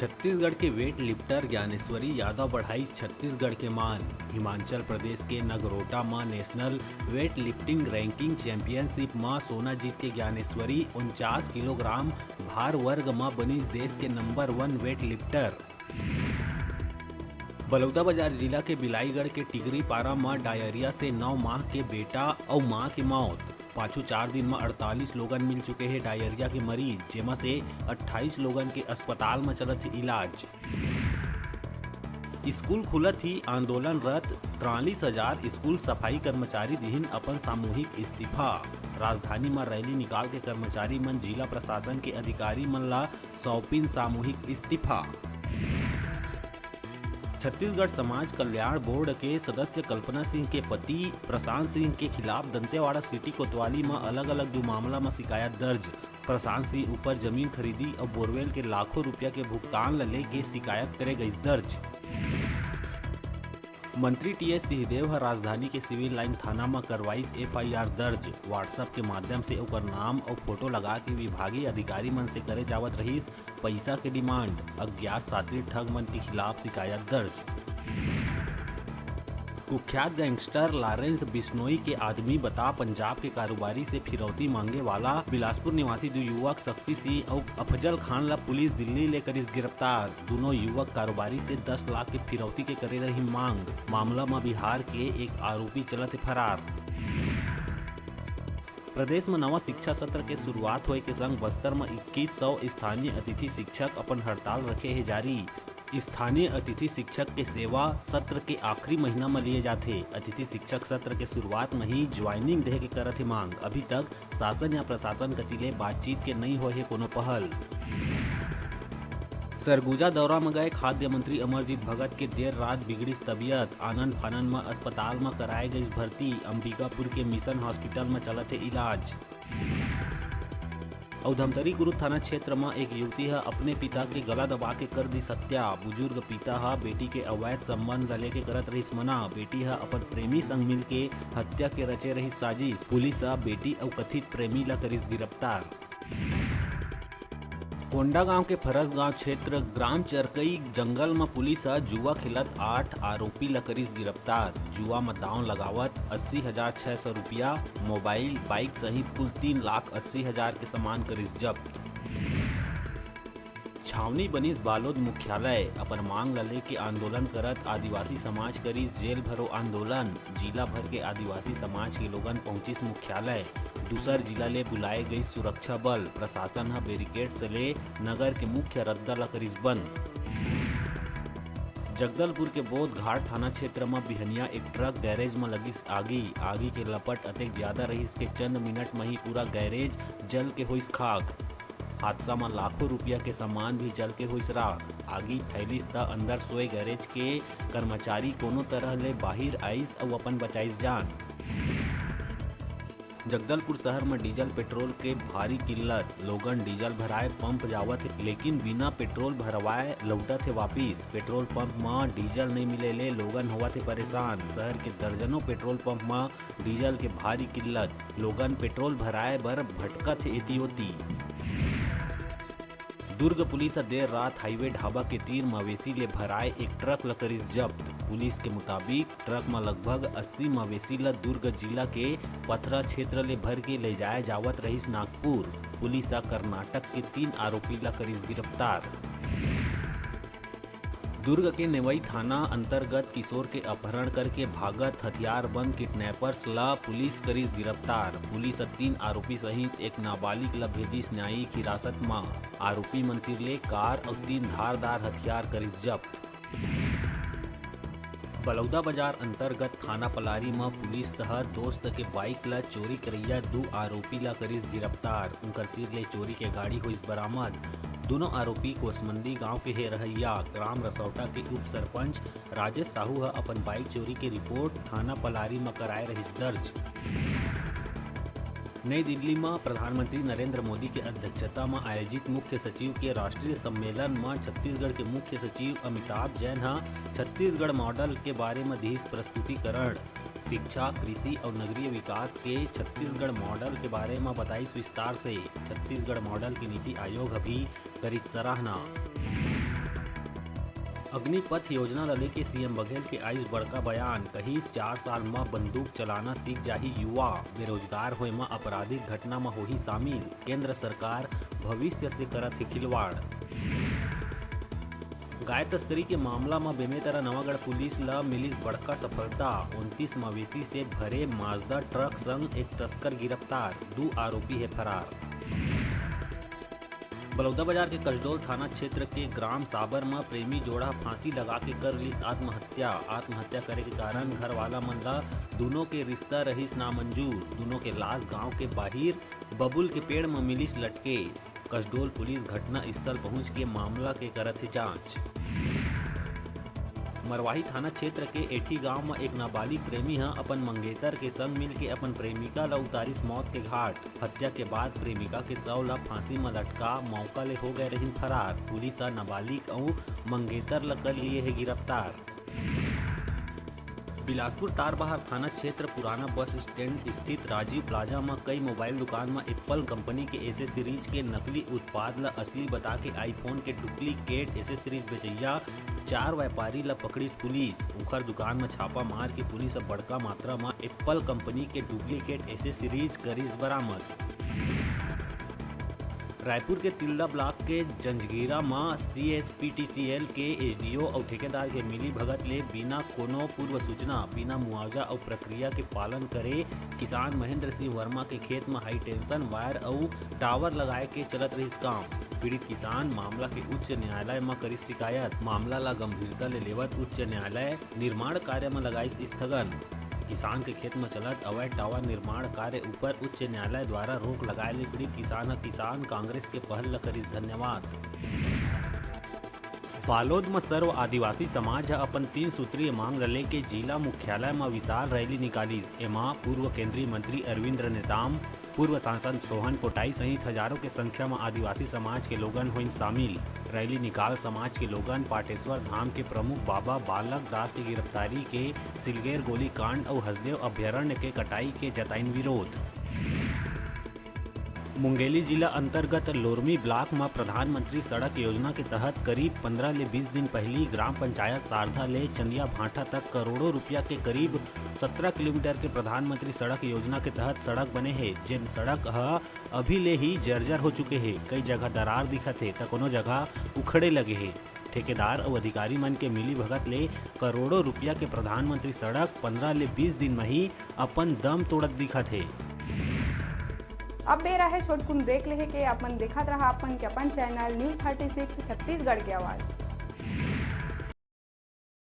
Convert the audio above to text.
छत्तीसगढ़ के weight lifter Dnyaneshwari Yadav बढ़ाई छत्तीसगढ़ के मान। हिमाचल प्रदेश के नगरोटा में national weight lifting ranking championship में सोना जीत के ज्ञानेश्वरी 49 किलोग्राम भार वर्ग में बनी देश के नंबर 1 वेट लिफ्टर। बलौदाबाजार जिला के बिलाईगढ़ के टिगरी पारा में डायरिया से 9 माह के बेटा और मां की मौत। पाछू 4 दिन में 48 लोगन मिल चुके हैं डायरिया के मरीज, जेमा से 28 लोगन के अस्पताल में चलत इलाज। स्कूल खुलत ही आंदोलनरत 43,000 स्कूल सफाई कर्मचारी दिहिन अपन सामूहिक इस्तीफा। राजधानी में रैली निकाल के कर्मचारी मन जिला प्रशासन के अधिकारी मन ला सौंपिन सामूहिक इस्तीफा। छत्तीसगढ़ समाज कल्याण बोर्ड के सदस्य कल्पना सिंह के पति प्रशांत सिंह के खिलाफ दंतेवाड़ा सिटी कोतवाली में अलग अलग 2 मामला में शिकायत दर्ज। प्रशांत सिंह ऊपर जमीन खरीदी और बोरवेल के लाखों रुपया के भुगतान ल लेके शिकायत करे गई दर्ज। मंत्री टीएस सिंहदेव राजधानी के सिविल लाइन थाना में करवाई FIR दर्ज। व्हाट्सएप के माध्यम से ओकर नाम और फोटो लगा के विभागीय अधिकारी मन से करे जावत रहीस पैसा के डिमांड। अज्ञात साथी ठग मन के खिलाफ शिकायत दर्ज। कुख्यात गैंगस्टर लॉरेंस बिश्नोई के आदमी बता पंजाब के कारोबारी से फिरौती मांगे वाला बिलासपुर निवासी 2 युवक शक्ति सिंह और अफजल खान ला पुलिस दिल्ली लेकर इस गिरफ्तार। दोनों युवक कारोबारी से 10 लाख के फिरौती के करे रही मांग। मामला में बिहार के एक आरोपी चलत फरार। प्रदेश में नवा शिक्षा सत्र के शुरुआत होए के संग बस्तर में 2100 स्थानीय अतिथि शिक्षक अपन हड़ताल रखे है जारी। स्थानीय अतिथि शिक्षक के सेवा सत्र के आखिरी महीना में लिए जाते। अतिथि शिक्षक सत्र के शुरुआत में ही ज्वाइनिंग दे के करत है मांग। अभी तक शासन या प्रशासन कतिले बातचीत के नहीं होए है कोनो पहल। सरगुजा दौरा में गए खाद्य मंत्री अमरजीत भगत के देर रात बिगड़ी तबीयत। आनंद फानन में अस्पताल में कराए गई भर्ती। अंबिकापुर के मिशन हॉस्पिटल में चलत है इलाज। और धमतरी गुरु थाना क्षेत्र में एक युवती है अपने पिता के गला दबा के कर दी हत्या। बुजुर्ग पिता है बेटी के अवैध संबंध लेके करत रही मना। बेटी है अपन प्रेमी संग मिल के हत्या के रचे रही साजिश। पुलिस बेटी और कथित प्रेमी ला करिस गिरफ्तार। कोंडागांव के फरस गांव क्षेत्र ग्राम चरकई जंगल में पुलिस जुआ खेलत 8 आरोपी ला करिस गिरफ्तार। जुआ में दांव लगावत 80,600 रुपया, मोबाइल, बाइक सहित कुल 3,80,000 के सामान करिस जब्त। छावनी बनिस बालोद मुख्यालय। अपन मांग ल लेके आंदोलन करत आदिवासी समाज करिस जेल भरो आंदोलन। जिला भर के आदिवासी समाज के लोगन पहुंचिस मुख्यालय। दूसर जिला ले बुलाए गई सुरक्षा बल। प्रशासन ह बैरिकेड से ले नगर के मुख्य रद्दा ला करिस बंद। जगदलपुर के बोध घाट थाना क्षेत्र में बिहनिया एक ट्रक गैरेज में लगिस आगी। आगी के लपट अतेक ज्यादा रहीस के चंद मिनट में ही पूरा गैरेज जल के होइस खाक। हादसा में लाखों रुपया के सामान भी जल के होइस राख। आगी फैलिस त अंदर सोए गैरेज के कर्मचारी कोनो तरह ले बाहर आइस और अपन बचाइस जान। जगदलपुर शहर में डीजल पेट्रोल के भारी किल्लत। लोगन डीजल भराए पंप जावत लेकिन बिना पेट्रोल भरवाए लौटत है वापिस। पेट्रोल पंप में डीजल नहीं मिले ले लोगन होवत है परेशान। शहर के दर्जनों पेट्रोल पंप में डीजल के भारी किल्लत। लोगन पेट्रोल भराए बर भटकत है एती ओती। दुर्ग पुलिस देर रात हाईवे ढाबा के तीर मवेशी ले भराए एक ट्रक ला करिस जब्त। पुलिस के मुताबिक ट्रक में लगभग 80 मवेशी ला दुर्ग जिला के पथरा क्षेत्र ले भर के ले जाए जावत रहीस नागपुर। पुलिस कर्नाटक के 3 आरोपी ला करिस गिरफ्तार। दुर्ग के नेवई थाना अंतर्गत किशोर के अपहरण करके भागत हथियारबंद किडनैपर्स ला पुलिस करिस गिरफ्तार। पुलिस 3 आरोपी सहित एक नाबालिग ला भेजिस न्यायिक हिरासत में। आरोपी मंत्री ले कार और 3 धारदार हथियार करिस जब्त। बलौदाबाजार अंतर्गत थाना पलारी में पुलिस तहत दोस्त के बाइक ला चोरी करैया 2 आरोपी ला करिस गिरफ्तार। उनकर तीर ले चोरी के गाड़ी होइस बरामद। दोनों आरोपी कोसमंदी गांव के है रहैया। ग्राम रसौटा के उप सरपंच राजेश साहू है अपन बाइक चोरी के रिपोर्ट थाना पलारी में कराए रहीस दर्ज। नई दिल्ली में प्रधानमंत्री नरेंद्र मोदी के अध्यक्षता में आयोजित मुख्य सचिव के राष्ट्रीय सम्मेलन में छत्तीसगढ़ के मुख्य सचिव अमिताभ जैन छत्तीसगढ़ मॉडल के बारे में दिस प्रस्तुतिकरण। शिक्षा, कृषि और नगरीय विकास के छत्तीसगढ़ मॉडल के बारे में बताइस विस्तार से। छत्तीसगढ़ मॉडल की नीति आयोग भी करी सराहना। अग्निपथ योजना ल लेके सीएम बघेल के आइस बड़का बयान, कहिस 4 साल में बंदूक चलाना सीख जाही युवा, बेरोजगार होए में आपराधिक घटना में होही शामिल, केंद्र सरकार भविष्य से करत है खिलवाड़। गाय तस्करी के मामला में बेमेतरा नवागढ़ पुलिस ला मिलिस बड़का सफलता, 29 मवेशी से भरे माजदा ट्रक संग एक तस्कर गिरफ्तार, 2 आरोपी है फरार। बलौदाबाजार के कसडोल थाना क्षेत्र के ग्राम साबर में प्रेमी जोड़ा फांसी लगा के कर लिस आत्महत्या करे के कारण घर वाला मन ला दोनों के रिश्ता रहिस नामंजूर, दोनों के लाश गांव के बाहिर बबुल के पेड़ में मिलिस लटके। कसडोल पुलिस घटना स्थल पहुंच के मामला के करत है जांच। मरवाही थाना क्षेत्र के एठी गांव में एक नाबालिग प्रेमी अपन मंगेतर के संग मिल के अपन प्रेमिका ला उतारिस मौत के घाट, हत्या के बाद प्रेमिका के शव ला फांसी में लटका मौका ले हो गए रहिन फरार, पुलिस नाबालिग और मंगेतर ला कर लिए है गिरफ्तार। बिलासपुर तारबहार थाना क्षेत्र पुराना बस स्टैंड स्थित राजीव प्लाजा में कई मोबाइल दुकान में एप्पल कंपनी के एसेसरीज के नकली उत्पाद ला असली बता के आईफोन के डुप्लीकेट एसेसरीज बेचैया 4 व्यापारी ला पकड़िस पुलिस, उखर दुकान में छापा मार के पुलिस अब बड़का मात्रा में एप्पल कंपनी के डुप्लीकेट एसेसरीज करिस बरामद। रायपुर के तिल्दा ब्लॉक के जंजगीरा में CSPTCL के एसडीओ और ठेकेदार के मिली भगत ले बिना कोनो पूर्व सूचना, बिना मुआवजा और प्रक्रिया के पालन करे किसान महेंद्र सिंह वर्मा के खेत में हाई टेंशन वायर और टावर लगाए के चलत रहिस काम। पीड़ित किसान मामला के उच्च न्यायालय में करिस शिकायत, मामला ला गंभीरता ले लेवत उच्च न्यायालय निर्माण कार्य में लगाइस स्थगन। किसान के खेत में चलत अवैध टावर निर्माण कार्य ऊपर उच्च न्यायालय द्वारा रोक लगाए ले पीड़ित किसान कांग्रेस के पहल ला करिस धन्यवाद। बालोद में सर्व आदिवासी समाज अपन 3 सूत्रीय मांग ल लेके जिला मुख्यालय में विशाल रैली निकालिस। एमा पूर्व केंद्रीय मंत्री अरविंद नेताम, पूर्व सांसद सोहन पोटाई सहित हजारों के संख्या में आदिवासी समाज के लोगन हुई शामिल। रैली निकाल समाज के लोगन पाटेश्वर धाम के प्रमुख बाबा बालक दास की गिरफ्तारी के, सिलगेर गोली कांड और हसदेव अभ्यारण्य के कटाई के जताइन विरोध। मुंगेली जिला अंतर्गत लोरमी ब्लॉक में प्रधानमंत्री सड़क योजना के तहत करीब 15 ले 20 दिन पहली ग्राम पंचायत सारधा ले चंदिया भाटा तक करोड़ों रुपया के करीब 17 किलोमीटर के प्रधानमंत्री सड़क योजना के तहत सड़क बने हैं, जिन सड़क अभी ले ही जर्जर हो चुके हैं। कई जगह दरार दिखत है तो कोनो जगह उखड़े लगे हैं। ठेकेदार और अधिकारी मन के मिली भगत ले करोड़ों रुपया के प्रधानमंत्री सड़क 15 ले 20 दिन में ही अपन दम तोड़त दिखत है। अब बेरा है छोटकुन ब्रेक लेहे के अपन देखत रहा अपन चैनल न्यूज़ 36 छत्तीसगढ़ के आवाज़।